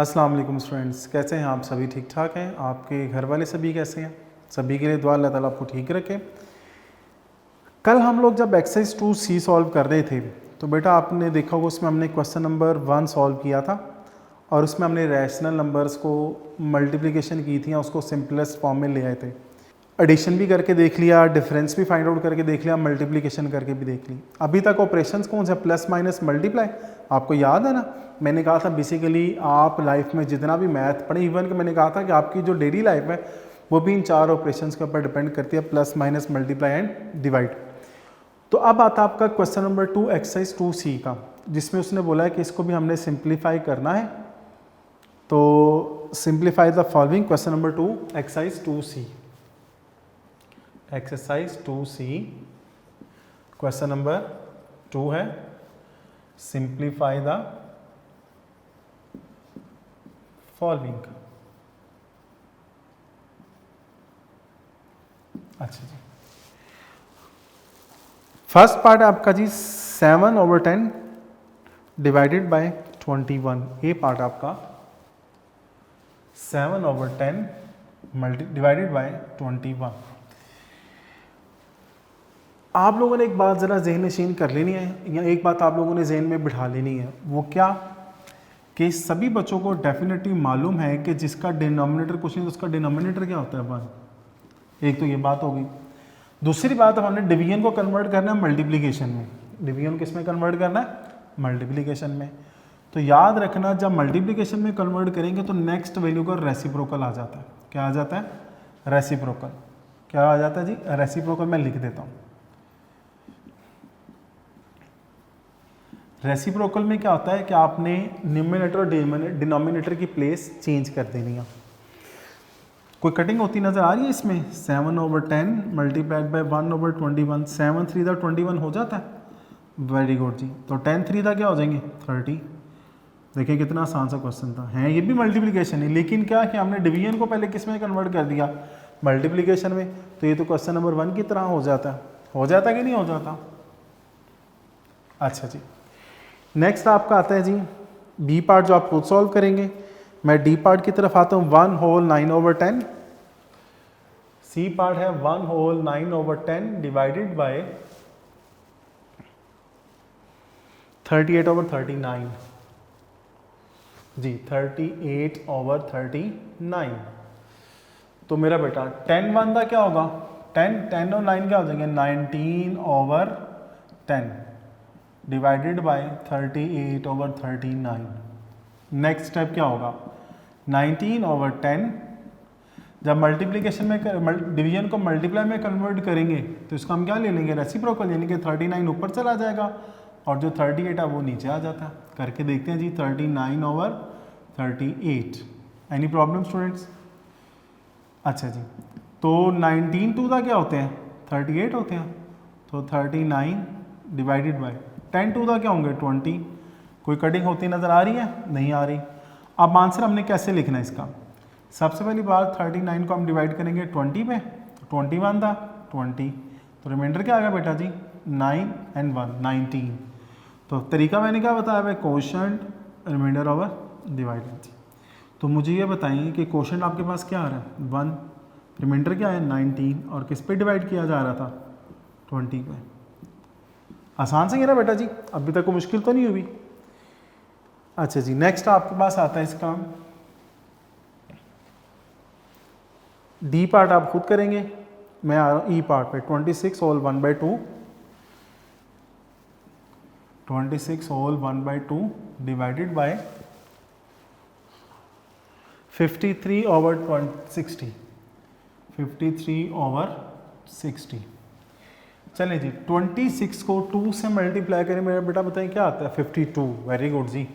अस्सलाम वालेकुम स्टूडेंट्स, कैसे हैं आप सभी? ठीक ठाक हैं? आपके घर वाले सभी कैसे हैं? सभी के लिए दुआ अल्लाह ताला आपको ठीक रखे। कल हम लोग जब एक्सरसाइज 2C सॉल्व कर रहे थे तो बेटा आपने देखा होगा उसमें हमने क्वेश्चन नंबर 1 सॉल्व किया था और उसमें हमने रैशनल नंबर्स को मल्टीप्लिकेशन की थी, उसको सिंपलेस्ट फॉर्म में ले आए थे। एडिशन भी करके देख लिया, डिफरेंस भी फाइंड आउट करके देख लिया, मल्टीप्लिकेशन करके भी देख ली। अभी तक ऑपरेशंस कौन से? Plus minus multiply. आपको याद है ना, मैंने कहा था बेसिकली आप लाइफ में जितना भी मैथ पढ़े, इवन कि मैंने कहा था कि आपकी जो डेली लाइफ है वो भी इन 4 ऑपरेशंस के ऊपर डिपेंड करती है, plus minus multiply and divide. तो अब आता आपका क्वेश्चन नंबर 2 एक्सरसाइज 2C का, जिसमें उसने बोला है कि इसको भी हमने सिंप्लीफाई करना है। तो simplify the following. Question number 2 exercise 2C, exercise 2C question number 2 है सिंप्लीफाई द फॉलोइंग। अच्छा जी, फर्स्ट पार्ट आपका जी 7/10 डिवाइडेड बाय 21। ये पार्ट आपका 7/10 डिवाइडेड बाय 21। आप लोगों ने एक बात ज़रा जहन नशीन कर लेनी है, या एक बात आप लोगों ने जहन में बिठा लेनी है। वो क्या कि सभी बच्चों को डेफिनेटली मालूम है कि जिसका डिनोमिनेटर कुछ नहीं तो उसका डिनोमिनेटर क्या होता है 1। एक तो ये बात होगी। दूसरी बात, अब हमने डिवीजन को कन्वर्ट करना है मल्टीप्लिकेशन में। डिवीजन किस में कन्वर्ट करना है? मल्टीप्लिकेशन में। तो याद रखना, जब मल्टीप्लिकेशन में कन्वर्ट करेंगे तो नेक्स्ट वैल्यू का रेसिप्रोकल आ जाता है। क्या आ जाता है? रेसिप्रोकल। क्या आ जाता है जी? रेसिप्रोकल। मैं लिख देता हूँ। रेसिप्रोकल में क्या होता है कि आपने न्यूमरेटर और डिनोमिनेटर की प्लेस चेंज कर देनी है। कोई कटिंग होती नजर आ रही है इसमें? 7/10 मल्टीप्लाइड बाय 1/21। 7 3 21 हो जाता है। वेरी गुड जी। तो 10 3 क्या हो जाएंगे? 30। देखिए कितना आसान सा क्वेश्चन था। है ये भी मल्टीप्लिकेशन है, लेकिन क्या कि हमने डिवीजन को पहले किस में कन्वर्ट कर दिया? मल्टीप्लिकेशन में। तो ये तो क्वेश्चन नंबर 1 की तरह हो जाता है। हो जाता कि नहीं हो जाता? अच्छा जी, नेक्स्ट आपका आता है जी बी पार्ट, जो आप खुद सॉल्व करेंगे। मैं डी पार्ट की तरफ आता हूँ। 1/9/10। सी पार्ट है 1/9/10 डिवाइडेड बाय 38/39 जी, 38/39। तो मेरा बेटा 10/1 क्या होगा? 10 और 9 क्या हो जाएंगे? 19/10 डिवाइडेड बाय 38/39। नेक्स्ट स्टेप क्या होगा? 19/10 जब मल्टीप्लिकेशन में डिवीजन को मल्टीप्लाई में कन्वर्ट करेंगे तो इसको हम क्या ले लेंगे? रेसिप्रोकल, यानी कि 39 ऊपर चला जाएगा और जो 38 है वो नीचे आ जाता है। करके देखते हैं जी। 39/38। Any problem students? अच्छा जी, तो 19 2 क्या होते हैं? 38 होते हैं। तो 39 डिवाइडेड बाय 10 2 क्या होंगे? 20। कोई कटिंग होती नज़र आ रही है? नहीं आ रही। अब आंसर हमने कैसे लिखना है इसका? सबसे पहली बात, 39 को हम डिवाइड करेंगे 20 पे। 21 था 20, तो रिमाइंडर क्या आ गया बेटा जी? 9 and 1 19। तो तरीका मैंने क्या बताया भाई? Quotient remainder over divided. तो मुझे ये बताइए कि कोशेंट आपके पास क्या आ रहा है? 1, रिमाइंडर क्या है? 19, और किस पे डिवाइड किया जा रहा था? 20 पे। आसान से ही है ना बेटा जी? अभी तक कोई मुश्किल तो नहीं हुई। अच्छा जी, नेक्स्ट आपके पास आता है इसका डी पार्ट, आप खुद करेंगे। मैं आ रहा हूँ ई पार्ट पे। 26/1/2 26/1/2 डिवाइडेड बाय 53/60 53/60। चलें जी, 26 को 2 से मल्टीप्लाई करें मेरा बेटा, बताएं क्या आता है? 52। वेरी गुड जी।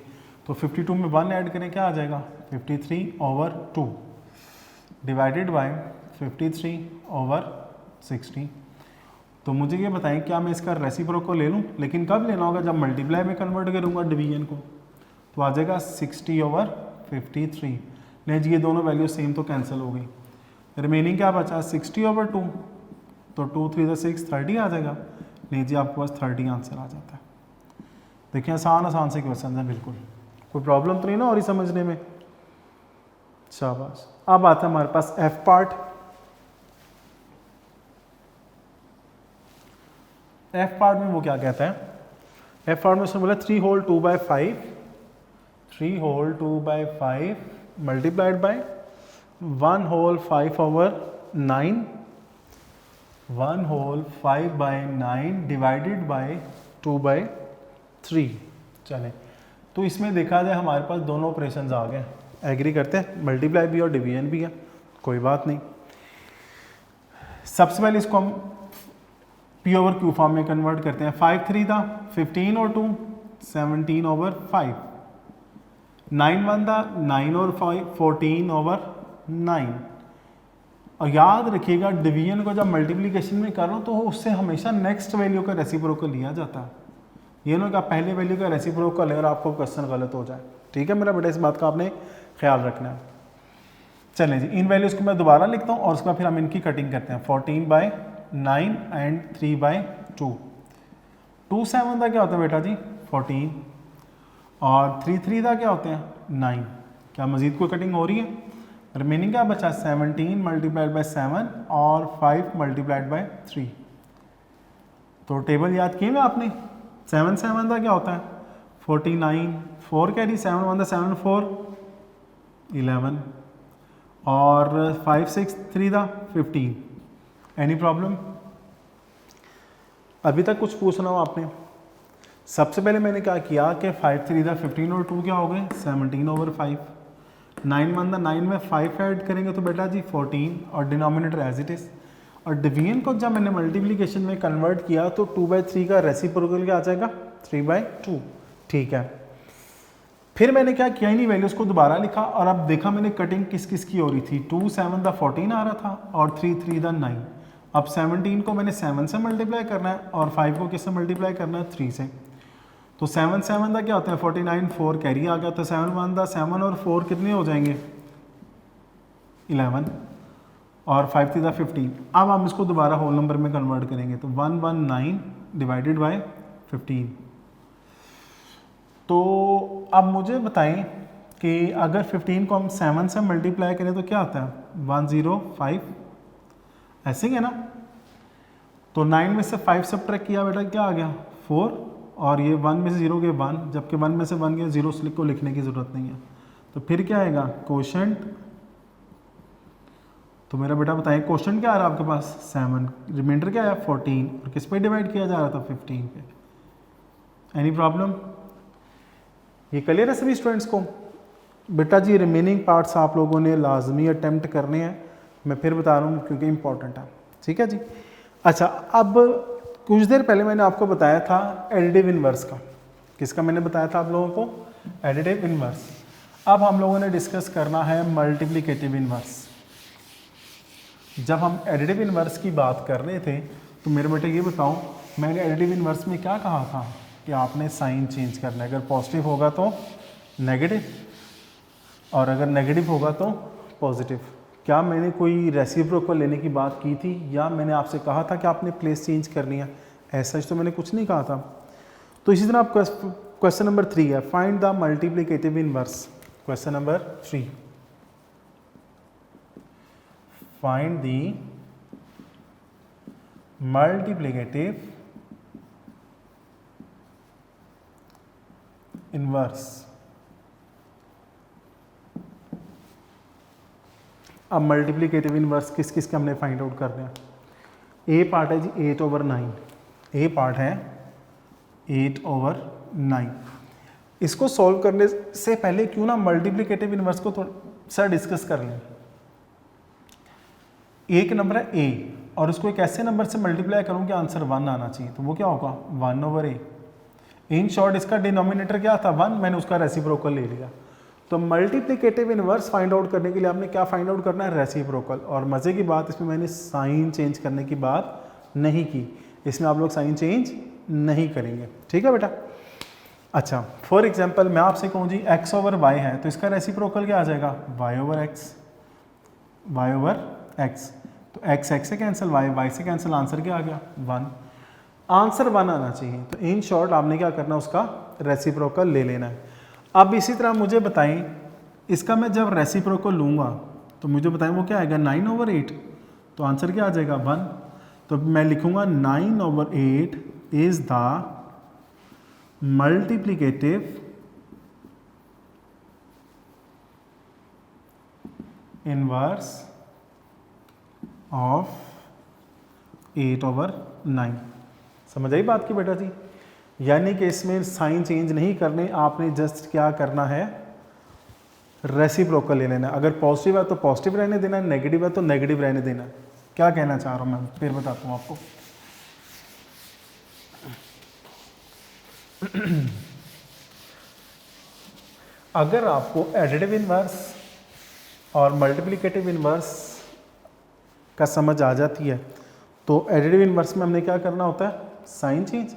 तो 52 में 1 ऐड करें, क्या आ जाएगा? 53/2 डिवाइडेड बाय 53/60। तो मुझे ये बताएं, क्या मैं इसका रेसिप्रोकल ले लूँ? लेकिन कब लेना होगा? जब मल्टीप्लाई में कन्वर्ट करूँगा डिवीजन को। तो आ जाएगा 60/53। नहीं जी, ये दोनों वैल्यू सेम तो कैंसिल हो गई। रिमेनिंग क्या बचा? 60/2। तो 2 3 6 30 आ जाएगा। नहीं जी, आपके पास 30 आंसर आ जाता है। देखिए आसान से क्वेश्चन है बिल्कुल। कोई प्रॉब्लम तो नहीं ना हो रही समझने में? शाबाश। अब आता है हमारे पास एफ पार्ट। एफ पार्ट में वो क्या कहता है, एफ पार्ट में उसने बोला 3 whole 2/5, 3 whole 2/5 multiplied by 1 whole 5/9, 1 whole 5/9 divided by 2/3। चलें, तो इसमें देखा जाए हमारे पास दोनों ऑपरेशंस आ गए, एग्री करते हैं, मल्टीप्लाई भी और डिवीजन भी है, कोई बात नहीं। सबसे पहले इसको हम पी ओवर क्यू फॉर्म में कन्वर्ट करते हैं। 5 3 था 15 और 2 17/5, 9 1 था 9 और 5 14/9। और याद रखिएगा डिवीजन को जब मल्टीप्लिकेशन में करो तो उससे हमेशा नेक्स्ट वैल्यू का रेसिप्रोकल लिया जाता है, ये ना कि आप पहले वैल्यू का रेसिप्रोकल है और आपको क्वेश्चन गलत हो जाए। ठीक है मेरा बेटा, इस बात का आपने ख्याल रखना है। चलें जी, इन वैल्यूज़ को मैं दोबारा लिखता हूँ और उसके बाद फिर हम इनकी कटिंग करते हैं। 14/9 एंड 3/2। 2 7 का क्या होता है बेटा जी 14, और 3 3 का क्या होते हैं 9। क्या मजीद कोई कटिंग हो रही है? रिमेनिंग क्या बचा 17 मल्टीप्लाइड बाई 7 और 5 मल्टीप्लाइड बाई 3। तो टेबल याद किए में आपने, 7 7 का क्या होता है 49, 4 कैरी 7 1 7 4 11, और 5 6 3 था 15। Any problem? अभी तक कुछ पूछना हो आपने? सबसे पहले मैंने क्या किया कि 5 3 था 15 और 2 क्या हो गए 17/5, 9 1 था 9 में 5 ऐड करेंगे तो बेटा जी 14 और डिनोमिनेटर एज इट इज़। और डिवीजन को जब मैंने मल्टीप्लिकेशन में कन्वर्ट किया तो 2/3 का रेसिप्रोकल क्या आ जाएगा 3/2। ठीक है, फिर मैंने क्या किया, ही नहीं वैल्यूज़ को दोबारा लिखा और अब देखा मैंने कटिंग किस किस की हो रही थी। 2 7 था 14 आ रहा था और 3 3 था 9। अब 17 को मैंने 7 से मल्टीप्लाई करना है और 5 को किससे मल्टीप्लाई करना है 3 से। तो 7 7 का क्या होता है 49, 4 कैरी आ गया तो 7 1 था 7 और 4 कितने हो जाएंगे 11, और 5 3 था 15। अब हम इसको दोबारा होल नंबर में कन्वर्ट करेंगे तो 119 डिवाइडेड बाय 15। तो अब मुझे बताएं कि अगर 15 को हम 7 से मल्टीप्लाई करें तो क्या आता है 105, ऐसे ही है ना। तो 9 में से 5 सब्ट्रैक्ट किया बेटा क्या आ गया 4, और ये 1 में से 0 गए 1, जबकि 1 में से 1 गया 0 को लिखने की ज़रूरत नहीं है। तो फिर क्या आएगा कोशेंट। तो मेरा बेटा बताएं कोशेंट क्या आ रहा है आपके पास 7, रिमाइंडर क्या आया 14, और किस पे डिवाइड किया जा रहा था 15 पे। Any problem? ये क्लियर है सभी स्टूडेंट्स को? बेटा जी रिमेनिंग पार्ट्स आप लोगों ने लाजमी अटेम्प्ट करने हैं, मैं फिर बता रहा हूँ क्योंकि इंपॉर्टेंट है। ठीक है जी। अच्छा, अब कुछ देर पहले मैंने आपको बताया था एडिटिव इनवर्स का। किसका मैंने बताया था आप लोगों को? Additive inverse. अब हम लोगों ने डिस्कस करना है मल्टीप्लिकेटिव इनवर्स। जब हम एडिटिव इनवर्स की बात कर रहे थे तो मेरे बेटे ये बताओ, मैंने एडिटिव इनवर्स में क्या कहा था कि आपने साइन चेंज करना है। अगर पॉजिटिव होगा तो नेगेटिव, और अगर नेगेटिव होगा तो पॉजिटिव। क्या मैंने कोई रेसिप्रोकल लेने की बात की थी, या मैंने आपसे कहा था कि आपने प्लेस चेंज करनी है? ऐसा तो मैंने कुछ नहीं कहा था। तो इसी तरह आप क्वेश्चन नंबर 3 है, find the multiplicative inverse. Question number 3, find the multiplicative inverse. अब मल्टीप्लिकेटिव इनवर्स किस किस के हमने फाइंड आउट करने हैं। ए पार्ट है जी 8/9, ए पार्ट है 8/9। इसको सॉल्व करने से पहले क्यों ना मल्टीप्लिकेटिव इनवर्स को थोड़ा सा डिस्कस कर लें। एक नंबर है ए और उसको एक ऐसे नंबर से मल्टीप्लाई करूँ कि आंसर 1 आना चाहिए, तो वो क्या होगा 1/a। इन शॉर्ट इसका डिनोमिनेटर क्या था 1, मैंने उसका रेसिप्रोकल ले लिया। तो मल्टीप्लिकेटिव इनवर्स फाइंड आउट करने के लिए आपने क्या फाइंड आउट करना है रेसिप्रोकल। और मज़े की बात इसमें मैंने साइन चेंज करने की बात नहीं की, इसमें आप लोग साइन चेंज नहीं करेंगे। ठीक है बेटा। अच्छा, फॉर एग्जांपल मैं आपसे कहूँ जी x/y है तो इसका रेसिप्रोकल क्या आ जाएगा y/x, y/x। तो x से कैंसिल, y से कैंसिल, आंसर क्या आ गया 1। आंसर 1 आना चाहिए। तो इन शॉर्ट आपने क्या करना, उसका रेसिप्रोकल ले लेना है। अब इसी तरह मुझे बताएं इसका मैं जब रेसिप्रोकल लूँगा तो मुझे बताएं वो क्या आएगा 9/8, तो आंसर क्या आ जाएगा 1। तो मैं लिखूँगा 9/8 is the multiplicative inverse of 8/9। समझ आई बात की बेटा जी? यानी कि इसमें साइन चेंज नहीं करने, आपने जस्ट क्या करना है, रेसिप्रोकल ले लेना। अगर पॉजिटिव है तो पॉजिटिव रहने देना, नेगेटिव है तो नेगेटिव रहने देना। क्या कहना चाह रहा हूँ मैं, फिर बताता हूँ आपको। अगर आपको एडिटिव इनवर्स और मल्टीप्लिकेटिव इनवर्स का समझ आ जाती है तो एडिटिव इनवर्स में हमने क्या करना होता है, साइन चेंज,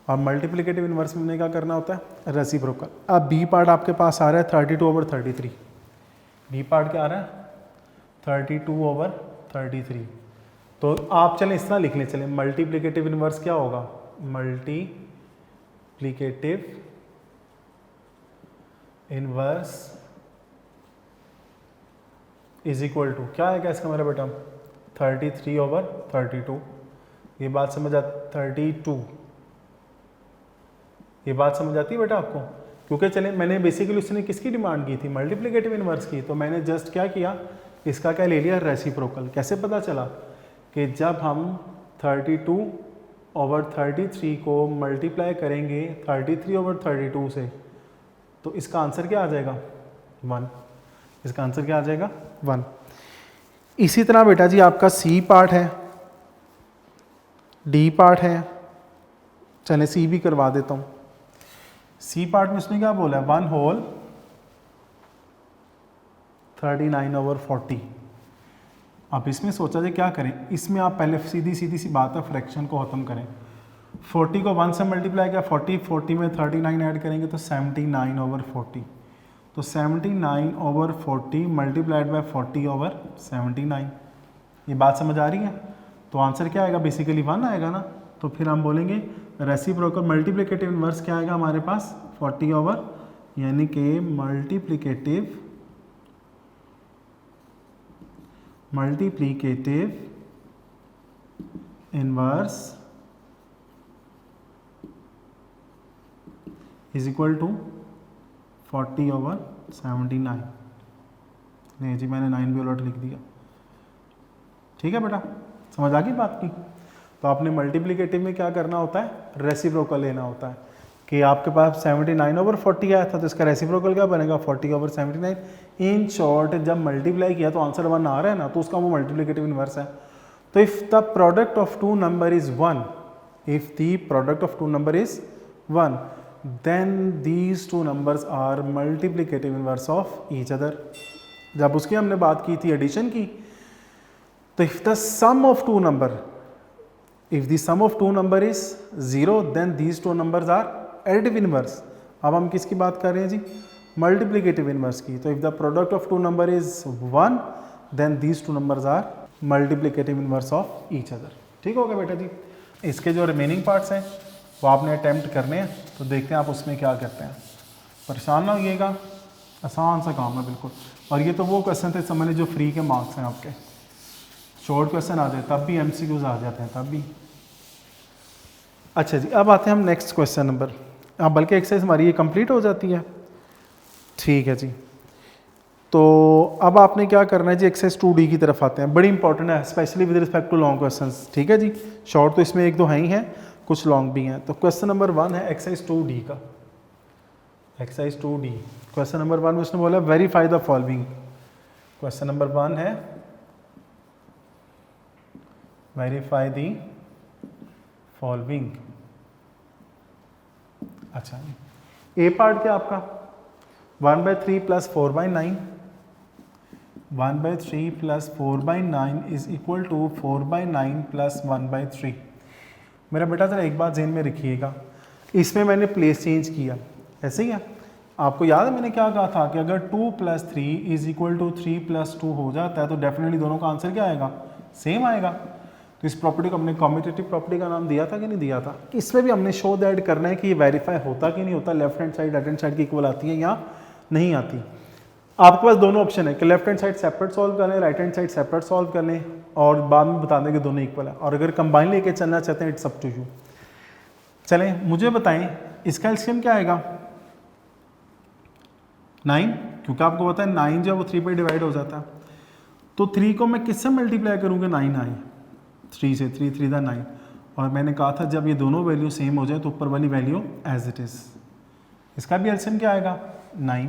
और मल्टीप्लिकेटिव इनवर्स में हमने क्या करना होता है, रेसिप्रोकल। अब बी पार्ट आपके पास आ रहा है 32/33। बी पार्ट क्या आ रहा है 32/33। तो आप चलें इस तरह लिख लें, चलें मल्टीप्लिकेटिव इनवर्स क्या होगा, multiplicative inverse is equal to क्या आएगा इसका मेरा बेटा 33/32। ये बात समझ आती, 32, ये बात समझ आती है बेटा आपको? क्योंकि चले मैंने बेसिकली उसने किसकी डिमांड की थी, मल्टीप्लिकेटिव इनवर्स की, तो मैंने जस्ट क्या किया, इसका क्या ले लिया, रेसिप्रोकल। कैसे पता चला कि जब हम 32/33 को मल्टीप्लाई करेंगे 33/32 से तो इसका आंसर क्या आ जाएगा 1। इसका आंसर क्या आ जाएगा 1। इसी तरह बेटा जी आपका सी पार्ट है, डी पार्ट है, चले सी भी करवा देता हूँ। सी पार्ट में उसने क्या बोला है 1/39/40। अब इसमें सोचा जाए क्या करें, इसमें आप पहले सीधी सी बात है, फ्रैक्शन को खत्म करें। 40 को 1 से मल्टीप्लाई किया 40 में 39 ऐड करेंगे तो 79/40। तो 79/40 मल्टीप्लाइड बाय 40/79। ये बात समझ आ रही है? तो आंसर क्या आएगा, बेसिकली 1 आएगा ना। तो फिर हम बोलेंगे रेसिप्रोकल मल्टीप्लिकेटिव इनवर्स क्या आएगा हमारे पास 40 यानी कि multiplicative inverse is equal to 40/79। नहीं जी मैंने 9 भी उलट लिख दिया। ठीक है बेटा, समझ आ गई बात की? तो आपने मल्टीप्लिकेटिव में क्या करना होता है, रेसिप्रोकल लेना होता है। कि आपके पास 79/40 आया था तो इसका रेसिप्रोकल क्या बनेगा 40/79। इन शॉर्ट जब मल्टीप्लाई किया तो आंसर 1 आ रहा है ना, तो उसका वो मल्टीप्लिकेटिव इनवर्स है। तो if the product of two number is 1, if the product of two number is 1, then these two numbers are multiplicative inverse of each other। जब उसकी हमने बात की थी एडिशन की, तो if the sum of two number is 0 then these two numbers are additive inverse। अब हम किसकी बात कर रहे हैं जी, मल्टीप्लिकेटिव इनवर्स की। तो if the product of two number is 1 then these two numbers are multiplicative inverse of each other। ठीक होगा बेटा जी? इसके जो रिमेनिंग पार्ट्स हैं वो आपने अटैम्प्ट करने हैं, तो देखते हैं आप उसमें क्या करते हैं। परेशान ना होइएगा, आसान सा काम है बिल्कुल। और ये तो वो क्वेश्चन थे समझ जो फ्री के मार्क्स हैं आपके, शॉर्ट क्वेश्चन आ जाए तब भी, MCQs आ जाते हैं तब भी। अच्छा जी, अब आते हैं हम नेक्स्ट क्वेश्चन नंबर। हाँ, बल्कि एक्सरसाइज हमारी ये कंप्लीट हो जाती है। ठीक है जी, तो अब आपने क्या करना है जी, एक्सरसाइज 2D की तरफ आते हैं। बड़ी इंपॉर्टेंट है specially with respect to long questions. ठीक है जी, शॉर्ट तो इसमें 1-2 हैं ही हैं, कुछ लॉन्ग भी हैं। तो क्वेश्चन नंबर 1 है एक्सरसाइज 2D का। एक्सरसाइज 2D क्वेश्चन नंबर 1 में उसने बोला verify the following. Question number 1 है वेरीफाई द फॉलोइंग। अच्छा, ए पार्ट क्या आपका 1/3 + 4/9। 1/3 + 4/9 इज इक्वल टू 4/9 + 1/3। मेरा बेटा जरा एक बात ज़हन में रखिएगा, इसमें मैंने प्लेस चेंज किया, ऐसे ही है। आपको याद है मैंने क्या कहा था कि अगर 2 + 3 इज इक्वल टू 3 + 2 हो जाता है तो डेफिनेटली दोनों का आंसर क्या आएगा, सेम आएगा। तो इस प्रॉपर्टी को हमने कॉम्यूटेटिव प्रॉपर्टी का नाम दिया था कि नहीं दिया था? इसमें भी हमने शो दैट करना है कि ये वेरीफाई होता कि नहीं होता, left hand side right hand side की इक्वल आती है या नहीं आती। आपके पास दोनों ऑप्शन है कि left hand side separate solve कर लें, right hand side separate solve कर लें, और बाद में बता दें कि दोनों इक्वल है, और अगर कंबाइन लेके चलना चाहते हैं इट्स अप टू यू। चलें मुझे बताएं इसका एलसीएम क्या आएगा? 9, क्योंकि आपको पता है 9 जो है वो 3 पे डिवाइड हो जाता है, तो 3 को मैं किससे मल्टीप्लाई करूँगा? 9 आए 3 से, 3 3 9, और मैंने कहा था जब ये दोनों वैल्यू सेम हो जाए तो ऊपर वाली वैल्यू एज इट इज़। इसका भी एलसीएम क्या आएगा? 9।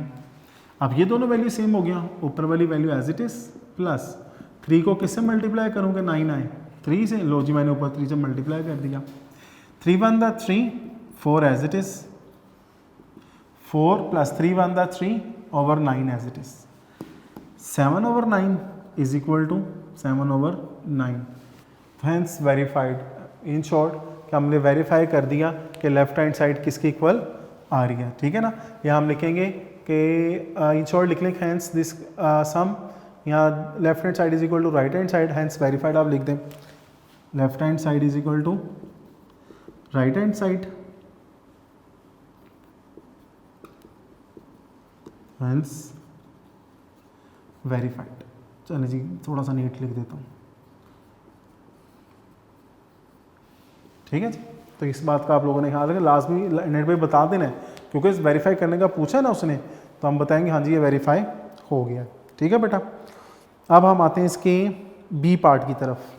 अब ये दोनों वैल्यू सेम हो गया, ऊपर वाली value as it is, plus 3 को किससे मल्टीप्लाई करूँगा? 9 आए 3 से, लो जी मैंने ऊपर 3 से मल्टीप्लाई कर दिया। 3 1 दा 3, 4 एज इट इज़, 4 प्लस 3 1 दा 3 over 9 as it is, 7 over 9 is equal to 7 over 9। Hence verified. In short कि हमने वेरीफाई कर दिया कि लेफ्ट हैंड साइड किसकी इक्वल आ रही है, ठीक है ना। यहाँ हम लिखेंगे कि इन शॉर्ट लिख लें हैंस दिस सम, यहाँ left hand side is equal to right hand side, hence verified आप लिख दें। Left hand side is equal to right hand side, hence verified. चलिए जी थोड़ा सा नीट लिख देता हूँ, ठीक है जी। तो इस बात का आप लोगों ने ख्याल रखा, लाजमी नेट पे बता देना है, क्योंकि इस वेरीफाई करने का पूछा ना उसने, तो हम बताएंगे हाँ जी ये वेरीफाई हो गया, ठीक है बेटा। अब हम आते हैं इसके बी पार्ट की तरफ।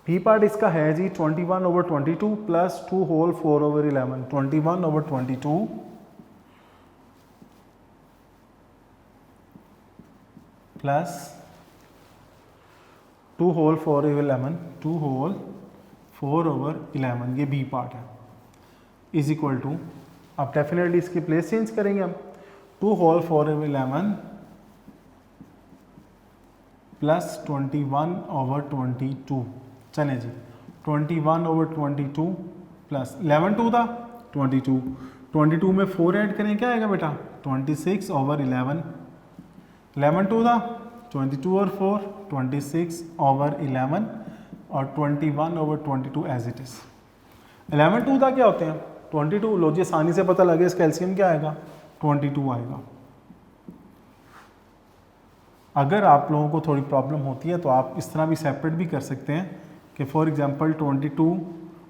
बी पार्ट इसका है जी 21 over 22 plus 2 whole 4 over 11, 21 over 22 plus 2 whole 4 over 11, 2 whole 4 over 11, ये बी पार्ट है, इज इक्वल टू, अब डेफिनेटली इसकी प्लेस चेंज करेंगे हम, 2 होल 4 ओवर 11 प्लस 21 ओवर 22। चले जी 21 ओवर 22 प्लस 11 टू था 22, 22 में 4 ऐड करें क्या आएगा बेटा? 26 ओवर 11, 11 टू था 22 और 4 26 ओवर 11, और 21 over 22 as it is. 11 two था क्या होते हैं? 22, लो जी आसानी से पता लगे इसका एलसीएम क्या आएगा? 22 आएगा। अगर आप लोगों को थोड़ी प्रॉब्लम होती है तो आप इस तरह भी सेपरेट भी कर सकते हैं कि फॉर एग्जांपल 22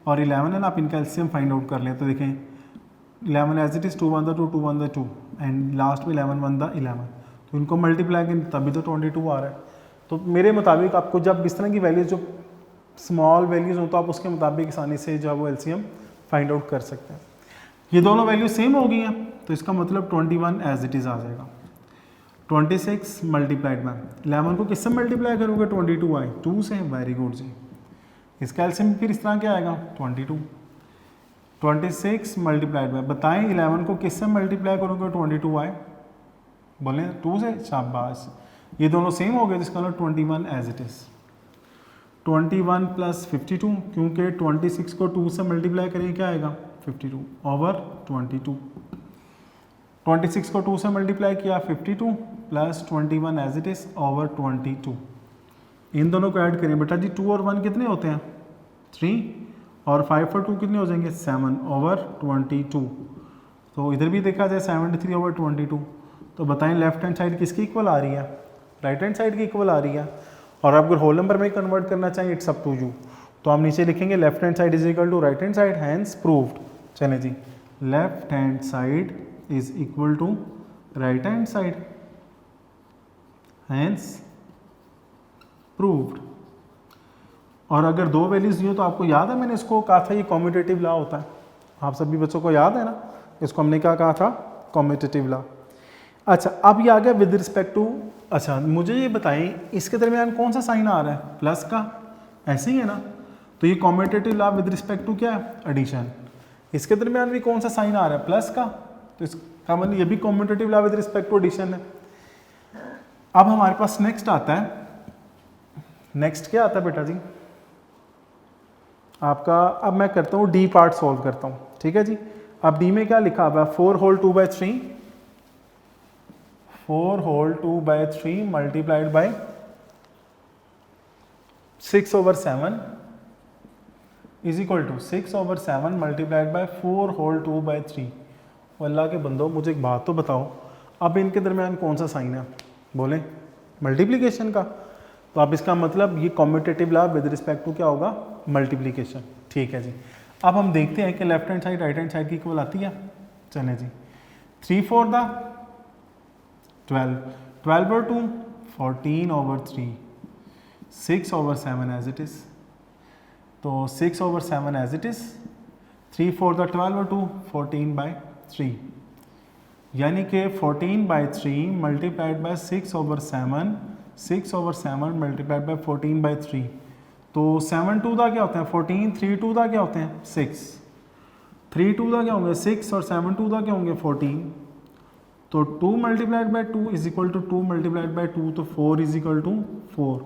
और 11 है ना, आप इनका एलसीएम फाइंड आउट कर लें, तो देखें 11 as it is 2 1 2 2 1 2 and last में 11 1 11, तो इनको मल्टीप्लाई करें तभी तो 22 आ रहा है। तो मेरे मुताबिक आपको जब इस तरह की वैल्यूज जो स्मॉल वैल्यूज़ हो तो आप उसके मुताबिक आसानी से जो है वो एलसीएम फाइंड आउट कर सकते हैं। ये दोनों वैल्यू सेम हो गई हैं, तो इसका मतलब 21 एज इट इज़ आ जाएगा। 26 मल्टीप्लाइड में 11 को किससे मल्टीप्लाई करोगे? 22 आए 2 से, वेरी गुड जी। इसका एलसीएम फिर इस तरह क्या आएगा? 22। 26 मल्टीप्लाइड में बताएं 11 को किससे मल्टीप्लाई करोगे? 22 आए, बोले 2 से, शाबाश। ये दोनों सेम हो गए, जिसका मतलब 21 एज इट इज़। 21 प्लस 52, क्योंकि 26 को 2 से मल्टीप्लाई करें क्या आएगा? 52 ओवर 22। 26 को 2 से मल्टीप्लाई किया 52 plus 21 as it is over 22। इन दोनों को ऐड करें बेटा जी, 2 और 1 कितने होते हैं? 3, और 5 और 2 कितने हो जाएंगे? 7 ओवर 22। तो इधर भी देखा जाए 73 ओवर 22। तो बताएं लेफ्ट हैंड साइड किसकी इक्वल आ रही है? राइट हैंड साइड की इक्वल आ रही है। और अगर होल नंबर में कन्वर्ट करना चाहिए इट्स अप टू यू, तो हम नीचे लिखेंगे left hand side is equal to right hand side, hence proved. चलें जी, left hand side is equal to right hand side, hence proved. और अगर दो वैल्यूज दी हो तो आपको याद है मैंने इसको कहा था ये कॉम्यूटेटिव लॉ होता है, आप सभी बच्चों को याद है ना, इसको हमने क्या कहा था? Commutative law. अच्छा अब ये आ गया विद रिस्पेक्ट टू, अच्छा मुझे ये बताएं इसके दरमियान कौन सा साइन आ रहा है? प्लस का, ऐसे ही है ना। तो ये commutative law with respect to क्या है? एडिशन। इसके दरमियान भी कौन सा साइन आ रहा है? प्लस का, तो इसका मतलब ये भी commutative law with respect to addition है। अब हमारे पास नेक्स्ट आता है, नेक्स्ट क्या आता है बेटा जी आपका? अब मैं करता हूँ डी पार्ट सॉल्व करता हूँ, ठीक है जी। अब डी में क्या लिखा हुआ है? 4 whole 2/3, 4 whole 2/3 multiplied by 6 over 7 is equal to 6 over 7 multiplied by 4 whole 2/3 और अल्लाह के बंदो मुझे एक बात तो बताओ, अब इनके दरमियान कौन सा साइन है? बोलें मल्टीप्लिकेशन का। तो अब इसका मतलब ये commutative law with respect to क्या होगा? मल्टीप्लिकेशन। ठीक है जी। अब हम देखते हैं कि left hand side right hand side की इक्वल आती है। चलें जी, 3 4 12, 12 और 2 14 over 3, 6 over 7 as it is. तो 6 ओवर 7 एज इट इज़, 3 4 12 और 2 14/3, यानी कि 14/3 multiplied by 6 over 7, 6 over 7 multiplied bye 14/3। तो 7 2 दा क्या होते हैं 14, 3 2 दा क्या होते हैं 6, 3 2 दा क्या होंगे 6 और 7 2 दा क्या होंगे 14। तो 2 multiplied by 2 is equal to 2 multiplied by 2, तो 4 इज इक्वल टू 4।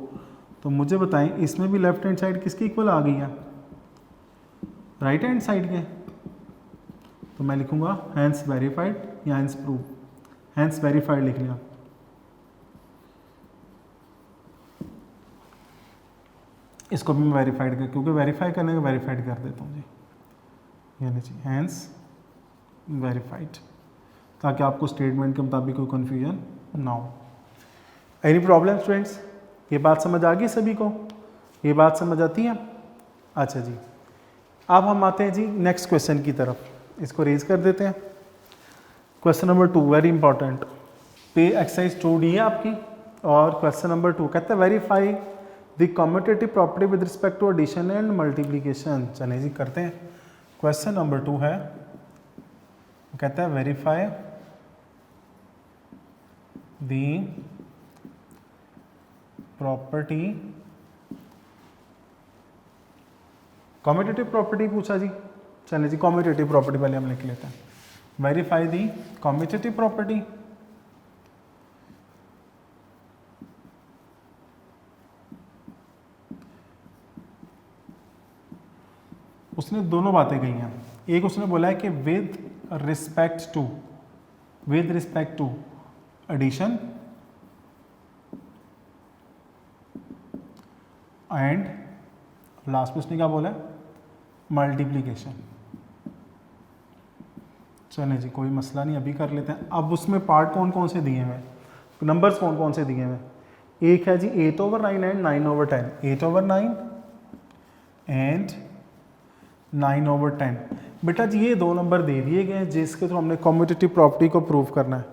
तो मुझे बताएं इसमें भी लेफ्ट हैंड साइड किसकी इक्वल आ गई है? राइट हैंड साइड के। तो मैं लिखूंगा हैंस वेरीफाइड या हैंस प्रूव। हैंस वेरीफाइड लिख लिया। इसको भी मैं वेरीफाइड कर, क्योंकि वेरीफाई करने का वेरीफाइड कर देता हूँ जी, यानी जी हैंस वेरीफाइड, ताकि आपको स्टेटमेंट के मुताबिक कोई कन्फ्यूजन ना हो। Any problem students? ये बात समझ आ गई सभी को? ये बात समझ आती है? अच्छा जी, अब हम आते हैं जी नेक्स्ट क्वेश्चन की तरफ। इसको रेज कर देते हैं। क्वेश्चन नंबर 2 वेरी इंपॉर्टेंट, पे एक्सरसाइज 2D है आपकी, और क्वेश्चन नंबर 2 कहता है verify the commutative property with respect to addition and multiplication. चलिए जी करते हैं। क्वेश्चन नंबर 2 है, कहता है verify the property, commutative property पूछा जी। चलिए जी कम्यूटेटिव प्रॉपर्टी पहले हम लिख लेते हैं। वेरीफाई दी कम्यूटेटिव प्रॉपर्टी, उसने दोनों बातें कही हैं। एक उसने बोला है कि with respect to addition and last में उसने क्या बोला है? मल्टीप्लिकेशन। चलें जी कोई मसला नहीं, अभी कर लेते हैं। अब उसमें पार्ट कौन कौन से दिए हुए हैं, नंबर्स कौन कौन से दिए हुए हैं? एक है जी 8/9 एंड 9/10, 8/9 एंड 9/10। बेटा जी ये दो नंबर दे दिए गए हैं जिसके थ्रू हमने कम्यूटेटिव प्रॉपर्टी को प्रूव करना है,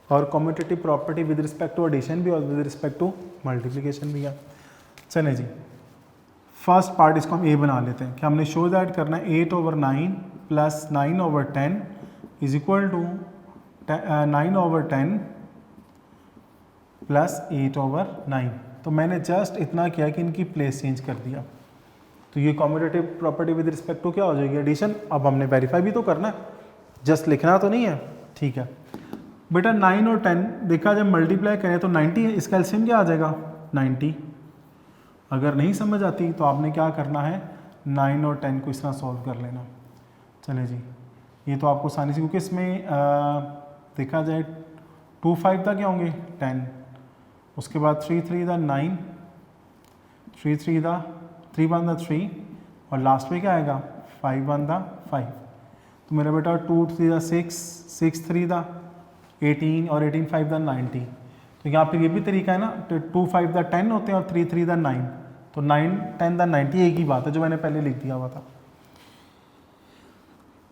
और commutative property with respect to addition भी और विद रिस्पेक्ट टू मल्टीप्लिकेशन भी है। चलें जी फर्स्ट पार्ट इसको हम ए बना लेते हैं कि हमने शो दैट करना है 8/9 plus 9/10 is equal to 9/10 plus 8/9। तो मैंने जस्ट इतना किया कि इनकी प्लेस चेंज कर दिया, तो ये commutative property with respect to क्या हो जाएगी? एडिशन। अब हमने वेरीफाई भी तो करना है, जस्ट लिखना तो नहीं है। ठीक है बेटा 9 और 10 देखा जब मल्टीप्लाई करें तो 90 है, इसका एलसीएम क्या आ जाएगा? 90। अगर नहीं समझ आती तो आपने क्या करना है 9 और 10 को इस तरह सॉल्व कर लेना। चलें जी ये तो आपको आसानी से, क्योंकि इसमें देखा जाए 2 5 तक क्या होंगे 10, उसके बाद 3 3 9, 3 3 3 1 3, और लास्ट में क्या आएगा 5 1 5। तो मेरा बेटा 2 3 6, 6 3 18, और 18 5 90। तो यहाँ पर ये भी तरीका है ना, 2 5 10 होते हैं और 3 3 9, तो 9 10 90 एक ही बात है जो मैंने पहले लिख दिया हुआ था।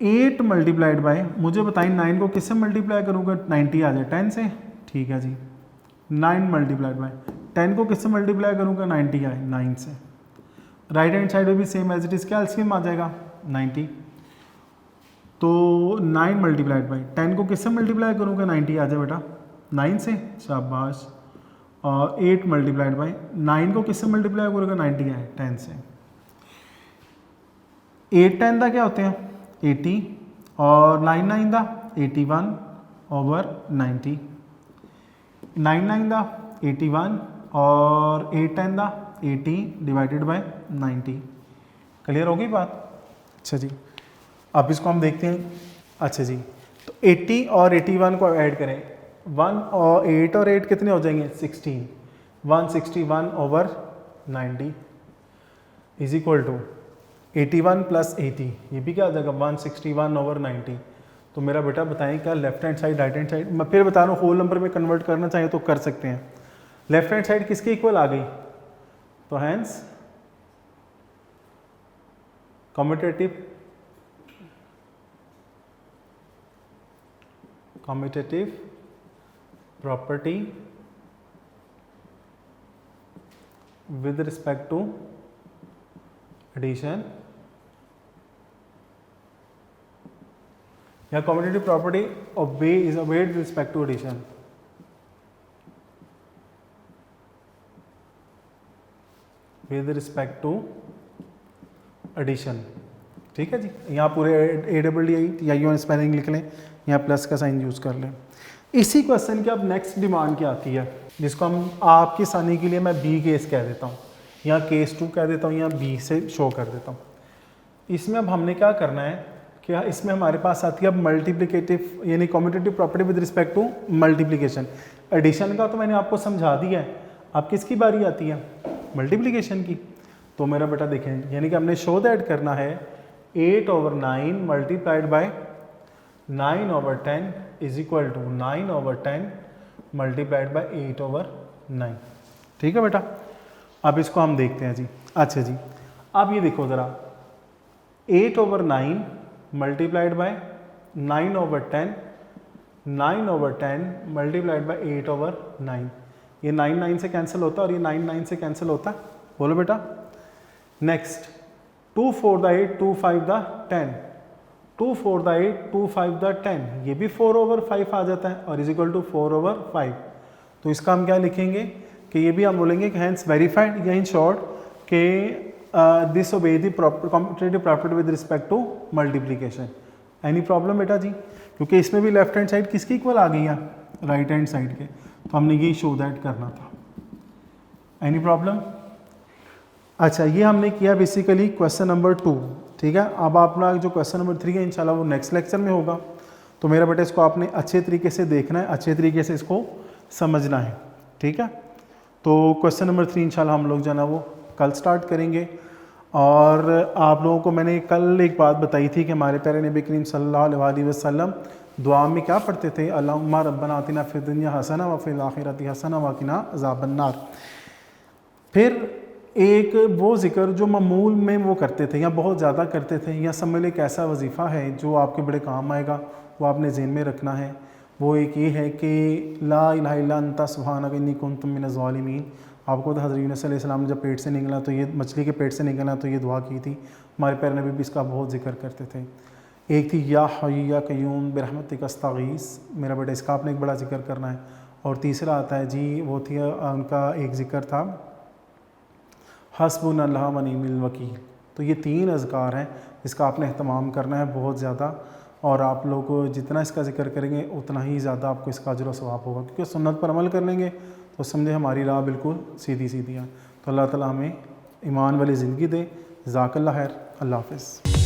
8 मल्टीप्लाइड बाय, मुझे बताएं 9 को किससे मल्टीप्लाई करूँगा 90 आ जाए 10 से। ठीक है जी 9 मल्टीप्लाइड बाय 10 को किससे मल्टीप्लाई करूँगा 90 आए 9 से। राइट हैंड साइड में भी सेम एज इट इज़ क्या एलसीएम आ जाएगा 90। तो 9 मल्टीप्लाइड बाय 10 को किससे मल्टीप्लाई करूँगा 90 आ जाए बेटा 9 से, शाबाश। और 8 मल्टीप्लाइड बाय 9 को किससे मल्टीप्लाई करूँगा 90 आए 10 से। 8 10 दा क्या होते हैं 80, और 9 9 दा 81 ओवर 90, 9 9 दा 81 और 8 10 दा 80 डिवाइडेड बाय 90। क्लियर हो गई बात? अच्छा जी अब इसको हम देखते हैं। अच्छा जी तो 80 और 81 को ऐड करें, 1 और 8 और 8 कितने हो जाएंगे 16, 161 over 90 is equal to 81 plus 80, ये भी क्या आ जाएगा 161 ओवर 90। तो मेरा बेटा बताएं क्या left hand side right hand side, मैं फिर बता रहा हूँ होल नंबर में कन्वर्ट करना चाहिए तो कर सकते हैं। लेफ्ट हैंड साइड किसके इक्वल आ गई, तो hence commutative property with respect to addition या commutative property is obeyed with respect to addition। with respect to addition, ठीक है जी। यहाँ पूरे ADDI या यून स्पेलिंग लिख लें, यहाँ प्लस का साइन यूज़ कर लें। इसी क्वेश्चन की अब नेक्स्ट डिमांड क्या आती है, जिसको हम आपकी आसानी के लिए मैं बी केस कह देता हूँ या केस 2 कह देता हूँ या बी से शो कर देता हूँ। इसमें अब हमने क्या करना है कि इसमें हमारे पास आती है अब मल्टीप्लिकेटिव यानी commutative property with respect to multiplication. Addition का तो मैंने आपको समझा दिया है, अब किसकी बारी आती है, मल्टीप्लिकेशन की। तो मेरा बेटा देखें, यानी कि हमने शो दैट करना है 8/9 multiplied by 9/10 is equal to 9/10 multiplied by 8/9। ठीक है बेटा, अब इसको हम देखते हैं जी। अच्छा जी, अब ये देखो ज़रा 8/9 मल्टीप्लाइड बाय 9/10 9/10 मल्टीप्लाइड बाय 8/9, ये 9 से कैंसिल होता है और ये 9 से कैंसिल होता है, बोलो बेटा। Next 2 4 the 8 2 5 the 10 2 4 the 8 2 5 the 10, ये भी 4/5 आ जाता है और इज इक्वल टू 4/5। तो इसका हम क्या लिखेंगे कि ये भी हम बोलेंगे कि हैंस वेरीफाइड या इन शॉर्ट के this obey the commutative property with respect to multiplication. Any problem बेटा जी, क्योंकि इसमें भी लेफ्ट हैंड साइड किसकी इक्वल आ गई है, राइट हैंड साइड के, तो हमने ये शो दैट करना था। Any problem. अच्छा, ये हमने किया बेसिकली क्वेश्चन नंबर 2। ठीक है, अब अपना जो क्वेश्चन नंबर 3 है इंशाल्लाह वो नेक्स्ट लेक्चर में होगा। तो मेरा बेटा इसको आपने अच्छे तरीके से देखना है, अच्छे तरीके से इसको समझना है। ठीक है, तो क्वेश्चन नंबर 3 इंशाल्लाह हम लोग जो है ना वो कल स्टार्ट करेंगे। और आप लोगों को मैंने कल एक बात बताई थी कि हमारे प्यारे नबी करीम सल्लल्लाहु अलैहि वसल्लम दुआ में क्या पढ़ते थे, अल्लाहुम्मा रब्बना आतिना फिद दुनिया हसना व फिल आखिरति हसना व क़िना अज़ाबन नार। फिर एक वो ज़िक्र जो मामूल में वो करते थे या बहुत ज़्यादा करते थे, या समझ एक ऐसा वजीफ़ा है जो आपके बड़े काम आएगा, वो आपने ज़हन में रखना है। वो एक ये है कि ला इलाहा इल्ला अंता सुब्हानक इन्नी कुन्तु मिनज़ ज़ालिमीन। आपको तो हज़रत यूनुस अलैहिस्सलाम जब पेट से निकला तो ये मछली के पेट से निकला तो ये दुआ की थी, हमारे प्यारे नबी भी इसका बहुत जिक्र करते थे। एक थी या हय्यू या क़य्यूम बिरहमतिक अस्तगीस, मेरा बेटा इसका आपने एक बड़ा जिक्र करना है। और तीसरा आता है जी, वो थी उनका एक जिक्र था हस्बुनल्लाह व निअमल वकील। तो ये 3 अज़कार हैं इसका आपने अहतमाम करना है बहुत ज़्यादा, और आप लोग जितना इसका जिक्र करेंगे उतना ही ज़्यादा आपको इसका अजर व सवाब होगा, क्योंकि सुन्नत पर अमल कर लेंगे तो समझे हमारी राह बिल्कुल सीधी सीधी है। तो अल्लाह ताला हमें ईमान वाली ज़िंदगी दे। ज़ाकल्लाह खैर, अल्लाह हाफ़िज़।